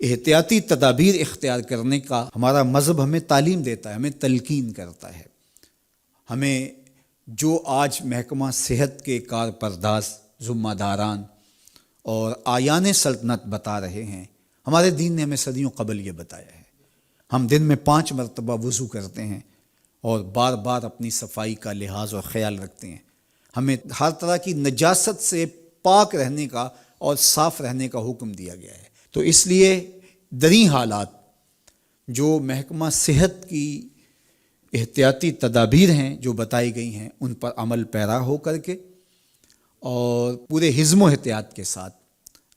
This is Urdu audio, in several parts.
احتیاطی تدابیر اختیار کرنے کا ہمارا مذہب ہمیں تعلیم دیتا ہے، ہمیں تلقین کرتا ہے۔ ہمیں جو آج محکمہ صحت کے کارپرداز، ذمہ داران اور آیان سلطنت بتا رہے ہیں، ہمارے دین نے ہمیں صدیوں قبل یہ بتایا ہے۔ ہم دن میں 5 مرتبہ وضو کرتے ہیں اور بار بار اپنی صفائی کا لحاظ اور خیال رکھتے ہیں۔ ہمیں ہر طرح کی نجاست سے پاک رہنے کا اور صاف رہنے کا حکم دیا گیا ہے۔ تو اس لیے دریں حالات جو محکمہ صحت کی احتیاطی تدابیر ہیں جو بتائی گئی ہیں، ان پر عمل پیرا ہو کر کے اور پورے حزم و احتیاط کے ساتھ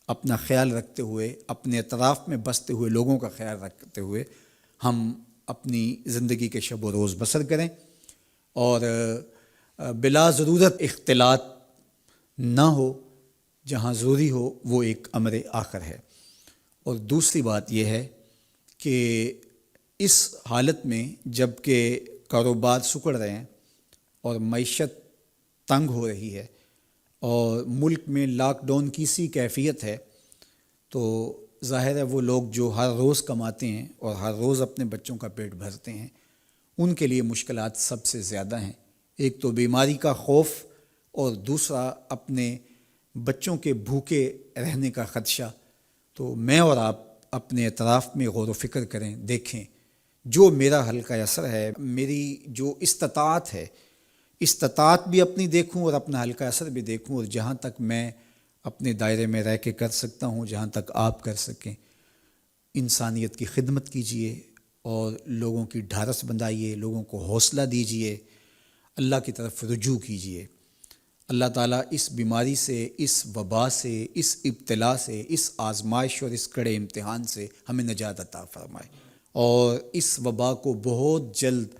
اپنا خیال رکھتے ہوئے، اپنے اطراف میں بستے ہوئے لوگوں کا خیال رکھتے ہوئے ہم اپنی زندگی کے شب و روز بسر کریں اور بلا ضرورت اختلاط نہ ہو، جہاں ضروری ہو وہ ایک امر آخر ہے۔ اور دوسری بات یہ ہے کہ اس حالت میں جب کہ کاروبار سکڑ رہے ہیں اور معیشت تنگ ہو رہی ہے اور ملک میں لاک ڈاؤن کی سی کیفیت ہے، تو ظاہر ہے وہ لوگ جو ہر روز کماتے ہیں اور ہر روز اپنے بچوں کا پیٹ بھرتے ہیں، ان کے لیے مشکلات سب سے زیادہ ہیں۔ ایک تو بیماری کا خوف اور دوسرا اپنے بچوں کے بھوکے رہنے کا خدشہ۔ تو میں اور آپ اپنے اطراف میں غور و فکر کریں، دیکھیں جو میرا حلقہ اثر ہے، میری جو استطاعت ہے، استطاعت بھی اپنی دیکھوں اور اپنا حلقہ اثر بھی دیکھوں، اور جہاں تک میں اپنے دائرے میں رہ کے کر سکتا ہوں، جہاں تک آپ کر سکیں، انسانیت کی خدمت کیجیے اور لوگوں کی ڈھارس بندھائیے، لوگوں کو حوصلہ دیجیے، اللہ کی طرف رجوع کیجیے۔ اللہ تعالیٰ اس بیماری سے، اس وبا سے، اس ابتلا سے، اس آزمائش اور اس کڑے امتحان سے ہمیں نجات عطا فرمائے اور اس وبا کو بہت جلد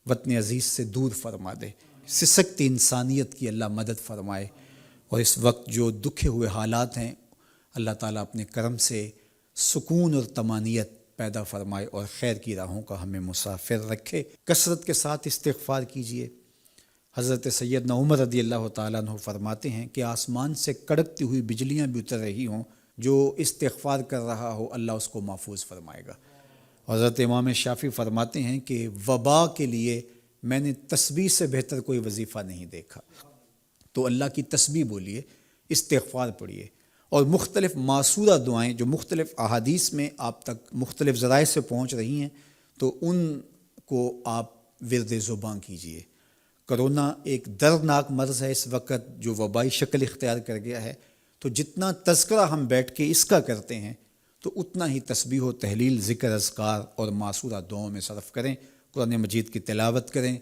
وطن عزیز سے دور فرما دے۔ سسکتی انسانیت کی اللہ مدد فرمائے، اور اس وقت جو دکھے ہوئے حالات ہیں، اللہ تعالیٰ اپنے کرم سے سکون اور طمانینت پیدا فرمائے اور خیر کی راہوں کا ہمیں مسافر رکھے۔ کثرت کے ساتھ استغفار کیجیے۔ حضرت سیدنا عمر رضی اللہ تعالیٰ عنہ فرماتے ہیں کہ آسمان سے کڑکتی ہوئی بجلیاں بھی اتر رہی ہوں، جو استغفار کر رہا ہو اللہ اس کو محفوظ فرمائے گا۔ حضرت امام شافعی فرماتے ہیں کہ وبا کے لیے میں نے تسبیح سے بہتر کوئی وظیفہ نہیں دیکھا۔ تو اللہ کی تسبیح بولیے، استغفار پڑھیے، اور مختلف معصورہ دعائیں جو مختلف احادیث میں آپ تک مختلف ذرائع سے پہنچ رہی ہیں، تو ان کو آپ ورد زباں کیجیے۔ کرونا ایک دردناک مرض ہے اس وقت جو وبائی شکل اختیار کر گیا ہے، تو جتنا تذکرہ ہم بیٹھ کے اس کا کرتے ہیں تو اتنا ہی تسبیح و تحلیل، ذکر، اذکار اور معصورہ دعاؤں میں صرف کریں، قرآن مجید کی تلاوت کریں،